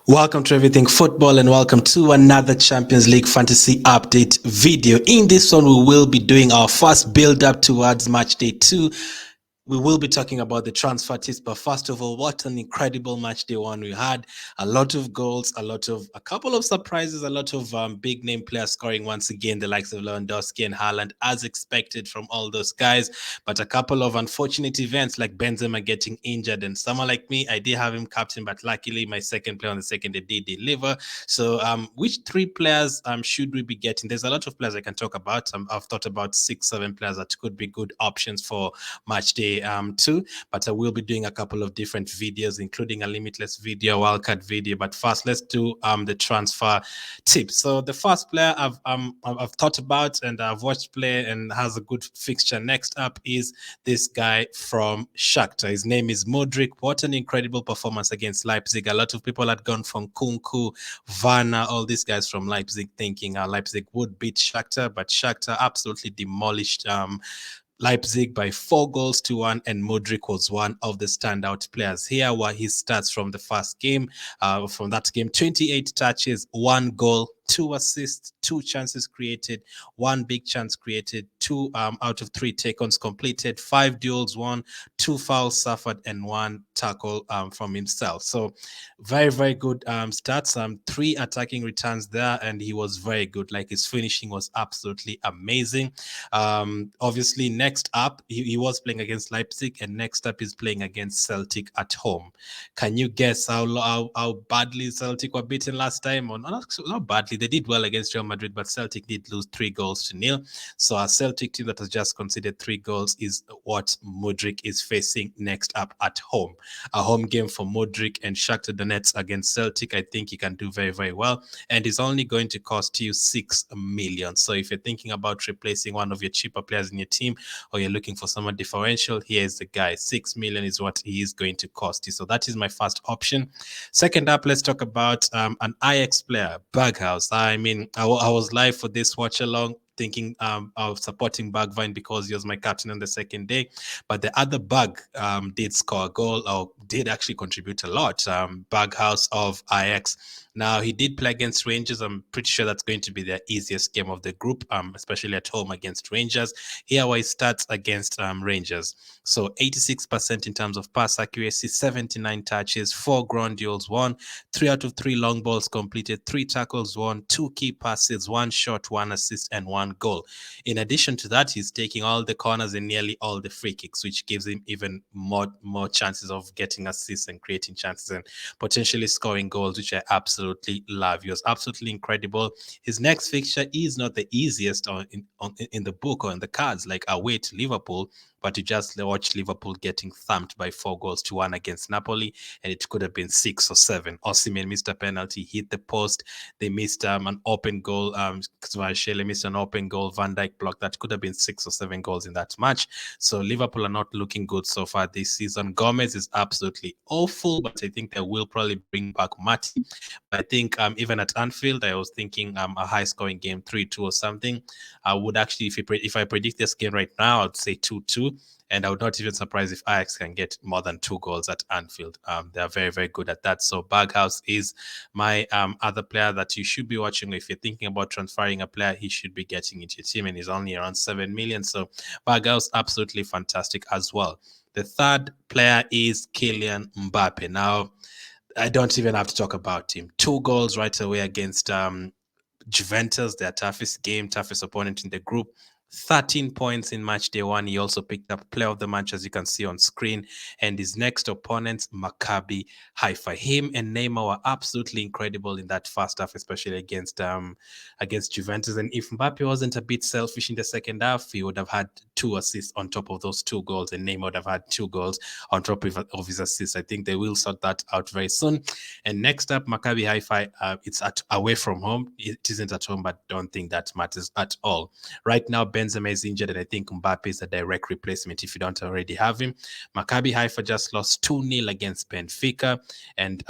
Welcome to Everything Football and welcome to another Champions League Fantasy Update video. In this one, we will be doing our first build-up towards Match Day 2. We will be talking about the transfer tips, but first of all, what an incredible match day one we had. A lot of goals, a couple of surprises, a lot of big name players scoring once again, the likes of Lewandowski and Haaland, as expected from all those guys. But a couple of unfortunate events like Benzema getting injured, and someone like me, I did have him captain, but luckily my second player on the second day did deliver. So, which three players should we be getting? There's a lot of players I can talk about. I've thought about 6, 7 players that could be good options for match day 2, but I will be doing a couple of different videos, including a limitless video, wildcard video. But first, let's do the transfer tips. So the first player I've thought about and I've watched play and has a good fixture next up is this guy from Shakhtar. His name is Mudryk. What an incredible performance against Leipzig. A lot of people had gone from Kunku, Werner, all these guys from Leipzig, thinking Leipzig would beat Shakhtar, but Shakhtar absolutely demolished Leipzig by 4 goals to 1, and Mudryk was one of the standout players. Here were his stats from the first game. From that game, 28 touches, 1 goal, 2 assists, 2 chances created, 1 big chance created, 2 out of 3 take-ons completed, 5 duels won, 2 fouls suffered, and 1 tackle from himself. So very, very good stats. 3 attacking returns there, and he was very good. Like, his finishing was absolutely amazing. Obviously, next up, he was playing against Leipzig, and next up he's playing against Celtic at home. Can you guess how badly Celtic were beaten last time? Or not badly, they did well against Real Madrid, but Celtic did lose 3 goals to 0. So a Celtic team that has just conceded 3 goals is what Mudryk is facing next up at home. A home game for Mudryk and Shakhtar Donetsk against Celtic. I think he can do very, very well, and it's only going to cost you 6 million. So if you're thinking about replacing one of your cheaper players in your team, or you're looking for someone differential, here's the guy. 6 million is what he is going to cost you. So that is my first option. Second up, let's talk about an Ajax player, Berghuis. I mean, I was live for this watch along, thinking of supporting Bergwijn because he was my captain on the second day. But the other Bug did score a goal, or did actually contribute a lot. Berghuis of Ajax. Now, he did play against Rangers. I'm pretty sure that's going to be the easiest game of the group, especially at home against Rangers. Here are his stats against Rangers. So 86% in terms of pass accuracy, 79 touches, 4 ground duels won, 3 out of 3 long balls completed, 3 tackles won, 2 key passes, 1 shot, 1 assist, and 1 goal. In addition to that, he's taking all the corners and nearly all the free kicks, which gives him even more chances of getting assists and creating chances and potentially scoring goals, which I absolutely love. He was absolutely incredible. His next fixture is not the easiest in the book or in the cards, like away to Liverpool, but you just watch Liverpool getting thumped by 4 goals to 1 against Napoli, and it could have been 6 or 7. Osimhen missed a penalty, hit the post. They missed an open goal. Kvaratskhelia missed an open goal. Van Dijk blocked. That could have been 6 or 7 goals in that match. So Liverpool are not looking good so far this season. Gomez is absolutely awful, but I think they will probably bring back Mati. But I think even at Anfield, I was thinking a high-scoring game, 3-2 or something. I would actually, if I predict this game right now, I'd say 2-2. And I would not even surprise if Ajax can get more than 2 goals at Anfield. They are very, very good at that. So Berghuis is my other player that you should be watching. If you're thinking about transferring a player, he should be getting into your team, and he's only around 7 million. So Berghuis, absolutely fantastic as well. The third player is Kylian Mbappe. Now, I don't even have to talk about him. 2 goals right away against Juventus, their toughest game, toughest opponent in the group. 13 points in match day 1. He also picked up player of the match, as you can see on screen. And his next opponents, Maccabi Haifa. Him and Neymar were absolutely incredible in that first half, especially against Juventus. And if Mbappe wasn't a bit selfish in the second half, he would have had 2 assists on top of those 2 goals, and Neymar would have had 2 goals on top of his assists. I think they will sort that out very soon. And next up, Maccabi Haifa, it's away from home. It isn't at home, but don't think that matters at all. Right now, Benzema is injured, and I think Mbappe is a direct replacement if you don't already have him. Maccabi Haifa just lost 2-0 against Benfica, and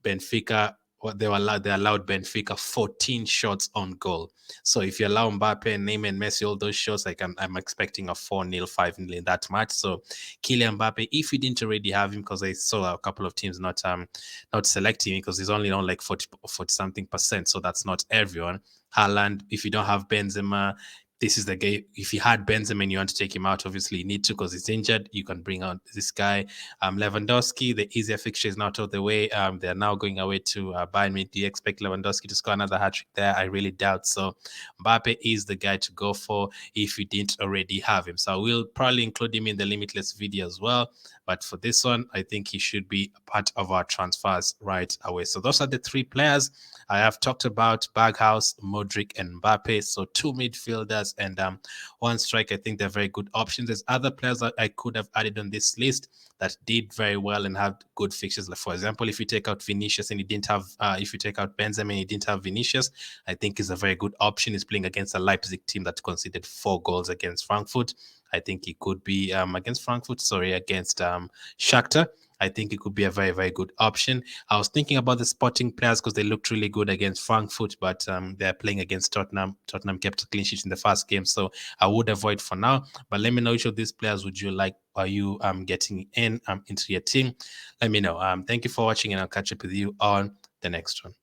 Benfica what they allowed Benfica 14 shots on goal. So if you allow Mbappe, Neymar, and Messi all those shots, I'm expecting a 4-0, 5-0 in that match. So Kylian Mbappe, if you didn't already have him, because I saw a couple of teams not selecting him because he's only on like 40 something percent. So that's not everyone. Haaland, if you don't have Benzema, this is the game. If you had Benzema and you want to take him out, obviously you need to because he's injured. You can bring out this guy. Lewandowski, the easier fixture is not out of the way. They're now going away to Bayern Munich. Do you expect Lewandowski to score another hat-trick there? I really doubt so. Mbappe is the guy to go for if you didn't already have him. So I will probably include him in the Limitless video as well. But for this one, I think he should be a part of our transfers right away. So those are the three players I have talked about: Berghuis, Mudryk, and Mbappe. So two midfielders and one striker. I think they're very good options. There's other players that I could have added on this list that did very well and had good fixtures. Like for example, if you take out Vinicius and he didn't have, if you take out Benzema and he didn't have Vinicius, I think is a very good option. He's playing against a Leipzig team that conceded 4 goals against Frankfurt. I think he could be against Shakhtar. I think it could be a very, very good option. I was thinking about the Sporting players because they looked really good against Frankfurt, but they're playing against Tottenham. Tottenham kept a clean sheet in the first game, so I would avoid for now. But let me know which of these players would you like? Are you getting in into your team? Let me know. Thank you for watching, and I'll catch up with you on the next one.